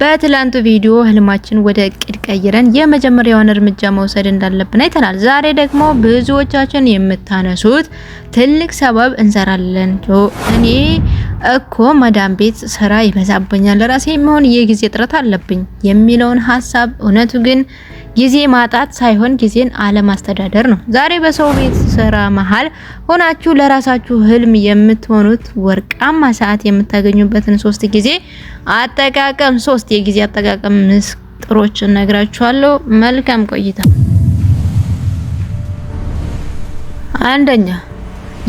በትላንቱ ቪዲዮ ህልማችን ወደ እቅድ ቀይረን የመጀመሪያውን እርምጃ መውሰድ እንዳለብን አይተናል። ዛሬ ደግሞ ብዙዎቻችን የምታነሱት ትልቅ ሰበብ እንሰራለን። እኔ እኮ መዳም ቤት ስራ ይበዛብኛል፣ ለራሴ የሚሆን የጊዜ እጥረት አለብኝ የሚለውን ሐሳብ እውነቱ ግን ጊዜ ማጣት ሳይሆን ጊዜን አለማስተዳደር ነው። ዛሬ በሰው ቤት ስራ መሃል ሆናችሁ ለራሳችሁ ህልም የምትሆኑት ወርቃማ ሰዓት የምታገኙበትን 3 ጊዜ አጠቃቀም 3 የጊዜ አጠቃቀም ምስጥሮችን ነግራችኋለሁ። መልካም ቆይታ። አንደኛ፣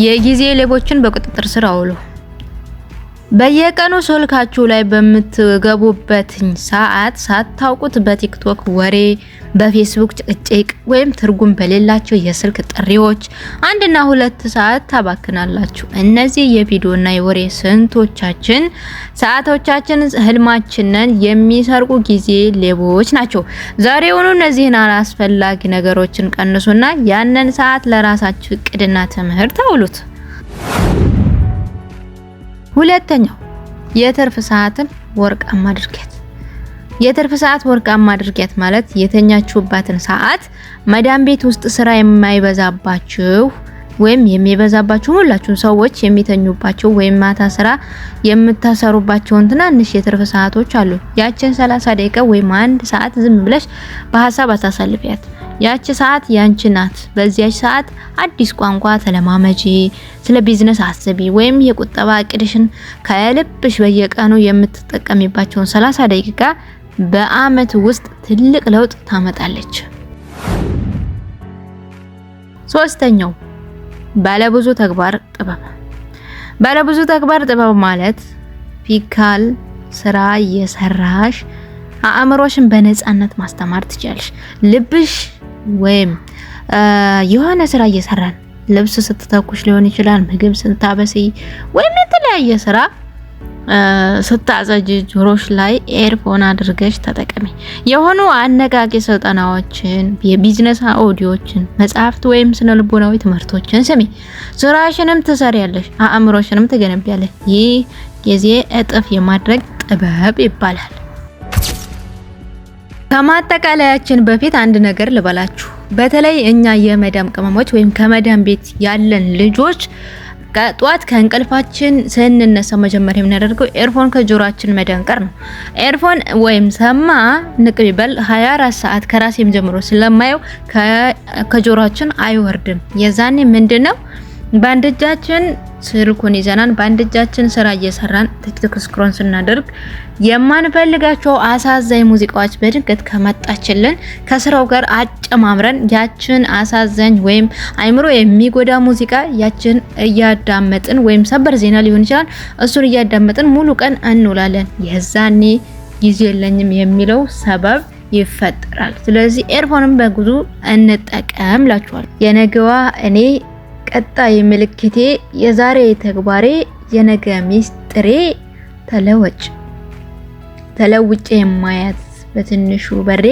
የጊዜ ሌቦችን በቁጥጥር ስር አውሉ። በየቀኑ ስልካችሁ ላይ በምትገቡበት ሰዓት ሳታውቁት በቲክቶክ ወሬ፣ በፌስቡክ ጭቅጭቅ ወይም ትርጉም በሌላቸው የስልክ ጥሪዎች 1 እና 2 ሰዓት ታባክናላችሁ። እነዚህ የቪዲዮና የወሬ ስንቶቻችን ሰዓቶቻችን ህልማችንን የሚሰርቁ ጊዜ ሌቦች ናቸው። ዛሬውኑ እነዚህን አላስፈላጊ ነገሮችን ቀንሱና ያንን ሰዓት ለራሳችሁ እቅድና ትምህርት አውሉት። ሁለተኛው፣ የትርፍ ሰዓትን ወርቃማ ድርጊት። የትርፍ ሰዓት ወርቃማ ድርጊት ማለት የተኛችሁባትን ሰዓት መዳም ቤት ውስጥ ስራ የማይበዛባችሁ ወይም የሚበዛባችሁ ሁላችሁም ሰዎች የሚተኙባቸው ወይም ማታ ስራ የምታሰሩባቸውን ትናንሽ የትርፍ ሰዓቶች አሉ። ያችን 30 ደቂቃ ወይም 1 ሰዓት ዝም ብለሽ በሐሳብ አታሳልፊያት። ያቺ ሰዓት ያንቺ ናት። በዚያች ሰዓት አዲስ ቋንቋ ተለማመጂ፣ ስለ ቢዝነስ አስቢ፣ ወይም የቁጠባ እቅድሽን ከልብሽ በየቀኑ የምትጠቀሚባቸውን 30 ደቂቃ በአመት ውስጥ ትልቅ ለውጥ ታመጣለች። ሶስተኛው፣ ባለብዙ ተግባር ጥበብ። ባለብዙ ተግባር ጥበብ ማለት ፊካል ስራ እየሰራሽ አእምሮሽን በነፃነት ማስተማር ትችያለሽ። ልብሽ ወይም የሆነ ስራ እየሰራን ልብስ ስትተኩሽ ሊሆን ይችላል፣ ምግብ ስታበስይ ወይም የተለያየ ስራ ስታዘጅ ጆሮሽ ላይ ኤርፎን አድርገሽ ተጠቀሚ። የሆኑ አነቃቂ ስልጠናዎችን፣ የቢዝነስ ኦዲዮችን፣ መጽሐፍት ወይም ስነልቦናዊ ትምህርቶችን ስሚ። ስራሽንም ትሰሪያለሽ፣ አእምሮሽንም ትገነቢያለሽ። ይህ ጊዜ እጥፍ የማድረግ ጥበብ ይባላል። ከማጠቃለያችን በፊት አንድ ነገር ልበላችሁ። በተለይ እኛ የመዳም ቅመሞች ወይም ከመዳም ቤት ያለን ልጆች ጧት ከእንቅልፋችን ስንነሳ መጀመሪያ የምናደርገው ኤርፎን ከጆሮአችን መደንቀር ነው። ኤርፎን ወይም ሰማ ንቅቢበል 24 ሰዓት ከራሴም ጀምሮ ስለማየው ከጆሮአችን አይወርድም። የዛኔ ምንድነው በአንድ እጃችን ስልኩን ይዘናል፣ በአንድ እጃችን ስራ እየሰራን ቲክቶክ ስክሮል ስናደርግ የማንፈልጋቸው አሳዛኝ ሙዚቃዎች በድንገት ከመጣችልን ከስራው ጋር አጨማምረን ያችን አሳዛኝ ወይም አይምሮ የሚጎዳ ሙዚቃ ያችን እያዳመጥን ወይም ሰበር ዜና ሊሆን ይችላል እሱን እያዳመጥን ሙሉ ቀን እንውላለን። የዛኔ ጊዜ የለኝም የሚለው ሰበብ ይፈጠራል። ስለዚህ ኤርፎንም በጉዙ እንጠቀም ላችኋል። የነገዋ እኔ ቀጣይ ምልክቴ፣ የዛሬ ተግባሬ፣ የነገ ሚስጥሬ ተለውጬ የማያት በትንሹ በሬ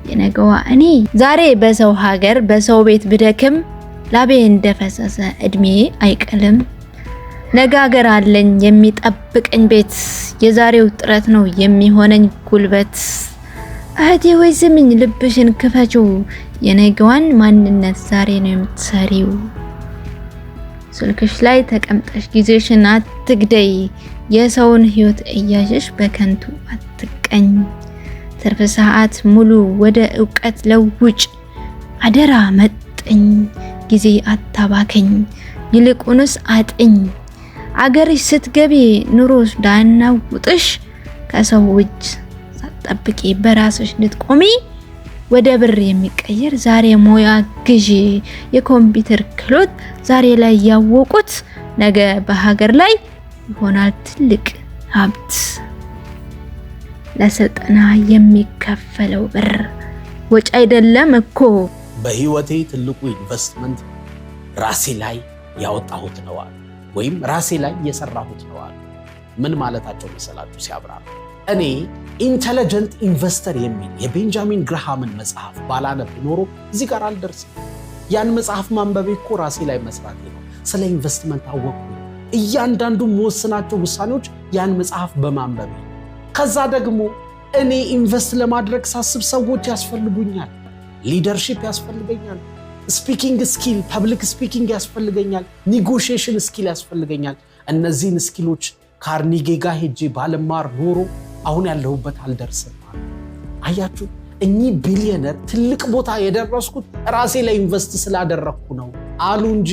የነገዋ እኔ። ዛሬ በሰው ሀገር በሰው ቤት ብደክም ላቤ እንደፈሰሰ እድሜ አይቀልም። ነገ ሀገር አለኝ የሚጠብቀኝ ቤት፣ የዛሬው ጥረት ነው የሚሆነኝ ጉልበት። እህቴ ወይ ስሚኝ ልብሽን ክፈችው፣ የነገዋን ማንነት ዛሬ ነው የምትሰሪው። ስልክሽ ላይ ተቀምጠሽ ጊዜሽን አትግደይ፣ የሰውን ህይወት እያየሽ በከንቱ አትቀኝ። ትርፍ ሰዓት ሙሉ ወደ እውቀት ለውጭ፣ አደራ መጥኝ፣ ጊዜ አታባከኝ፣ ይልቁንስ አጥኝ። አገርሽ ስትገቢ ኑሮሽ ዳናውጥሽ፣ ከሰው እጅ ሳትጠብቂ በራስሽ ልትቆሚ፣ ወደ ብር የሚቀየር ዛሬ ሞያ ግዢ። የኮምፒውተር ክህሎት ዛሬ ላይ ያወቁት ነገ በሀገር ላይ ይሆናል ትልቅ ሀብት። ለስልጠና የሚከፈለው ብር ወጪ አይደለም እኮ። በህይወቴ ትልቁ ኢንቨስትመንት ራሴ ላይ ያወጣሁት ነው ወይም ራሴ ላይ የሰራሁት ነው። ምን ማለታቸው መሰላችሁ ሲያብራሩ? እኔ ኢንተለጀንት ኢንቨስተር የሚል የቤንጃሚን ግራሃምን መጽሐፍ ባላነብ ኖሮ እዚህ ጋር አልደርስም። ያን መጽሐፍ ማንበቤ እኮ ራሴ ላይ መስራት ነው። ስለ ኢንቨስትመንት አወቅኩ። እያንዳንዱ መወስናቸው ውሳኔዎች ያን መጽሐፍ በማንበቤ። ከዛ ደግሞ እኔ ኢንቨስት ለማድረግ ሳስብ ሰዎች ያስፈልጉኛል፣ ሊደርሺፕ ያስፈልገኛል፣ ስፒኪንግ ስኪል ፐብሊክ ስፒኪንግ ያስፈልገኛል፣ ኒጎሺዬሽን ስኪል ያስፈልገኛል። እነዚህን ስኪሎች ካርኒጌ ጋር ሄጄ ባለማር ኖሮ አሁን ያለሁበት አልደርስም። አያችሁ፣ እኚህ ቢሊየነር ትልቅ ቦታ የደረስኩት ራሴ ላይ ኢንቨስት ስላደረግኩ ነው አሉ እንጂ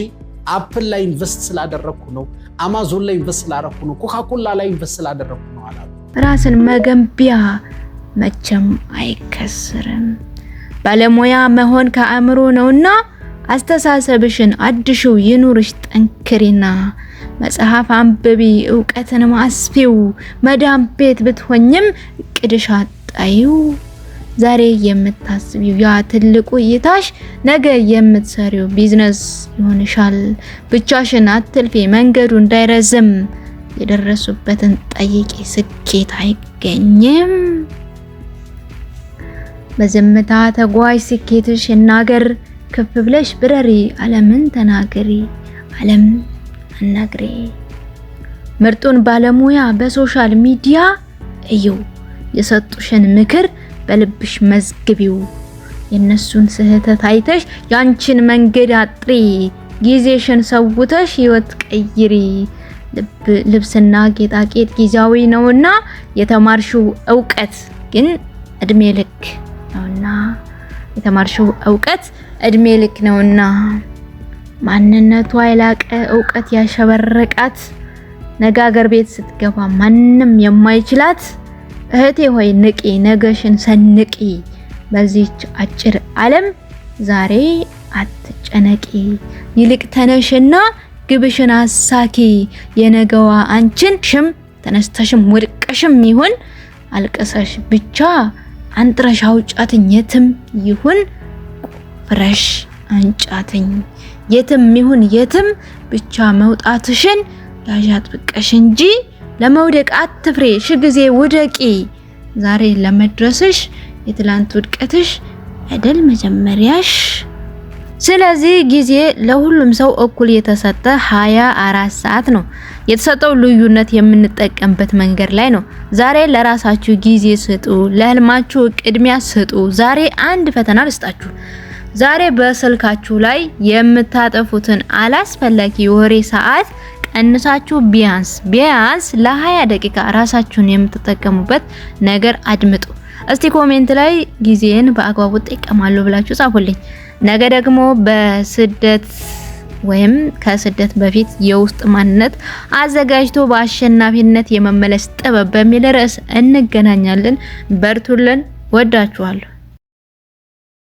አፕል ላይ ኢንቨስት ስላደረግኩ ነው፣ አማዞን ላይ ኢንቨስት ስላደረግኩ ነው፣ ኮካኮላ ላይ ኢንቨስት ስላደረግኩ ነው አላሉ። ራስን መገንቢያ መቼም አይከስርም። ባለሙያ መሆን ከአእምሮ ነውና አስተሳሰብሽን አድሽው፣ ይኑርሽ ጠንክሪና። መጽሐፍ አንብቢ፣ ዕውቀትን ማስፊው። መዳም ቤት ብትሆኝም ቅድሻ ጣዩ። ዛሬ የምታስቢው ያ ትልቁ እይታሽ ነገ የምትሰሪው ቢዝነስ ይሆንሻል። ብቻሽን አትልፊ፣ መንገዱ እንዳይረዝም። የደረሱበትን ጠይቂ፣ ስኬት አይገኝም። በዝምታ ተጓዥ፣ ስኬትሽ ይናገር። ከፍ ብለሽ ብረሪ፣ ዓለምን ተናገሪ፣ ዓለም አናግሪ። ምርጡን ባለሙያ በሶሻል ሚዲያ እዩ። የሰጡሽን ምክር በልብሽ መዝግቢው። የነሱን ስህተት አይተሽ ያንቺን መንገድ አጥሪ። ጊዜሽን ሰውተሽ ህይወት ቀይሪ። ልብስና ጌጣጌጥ ጊዜያዊ ነውና የተማርሽው ዕውቀት ግን እድሜ ልክ ነውና የተማርሽው ዕውቀት እድሜ ልክ ነውና ማንነቷ የላቀ ዕውቀት ያሸበረቃት ነገ አገር ቤት ስትገባ ማንም የማይችላት እህቴ ሆይ ንቂ፣ ነገሽን ሰንቂ። በዚህች አጭር ዓለም ዛሬ አትጨነቂ፣ ይልቅ ተነሽና ግብሽን አሳኪ። የነገዋ አንቺን ሽም ተነስተሽም ወድቀሽም ይሁን አልቀሰሽ ብቻ አንጥረሽ አውጫትኝ። የትም ይሁን ፍረሽ አንጫትኝ። የትም ይሁን የትም ብቻ መውጣትሽን ያዣት ብቀሽ እንጂ ለመውደቅ አትፍሬ። ሺ ውደቂ። ዛሬ ለመድረስሽ የትላንት ውድቀትሽ አይደል መጀመሪያሽ። ስለዚህ ጊዜ ለሁሉም ሰው እኩል የተሰጠ 24 ሰዓት ነው። የተሰጠው ልዩነት የምንጠቀምበት መንገድ ላይ ነው። ዛሬ ለራሳችሁ ጊዜ ስጡ፣ ለህልማችሁ ቅድሚያ ስጡ። ዛሬ አንድ ፈተና ልስጣችሁ። ዛሬ በስልካችሁ ላይ የምታጠፉትን አላስፈላጊ የወሬ ሰዓት ቀንሳችሁ ቢያንስ ለ20 ደቂቃ ራሳችሁን የምትጠቀሙበት ነገር አድምጡ። እስቲ ኮሜንት ላይ ጊዜን በአግባቡ እጠቀማለሁ ብላችሁ ጻፉልኝ። ነገ ደግሞ በስደት ወይም ከስደት በፊት የውስጥ ማንነት አዘጋጅቶ በአሸናፊነት የመመለስ ጥበብ በሚል ርዕስ እንገናኛለን። በርቱልን። ወዳችኋለሁ።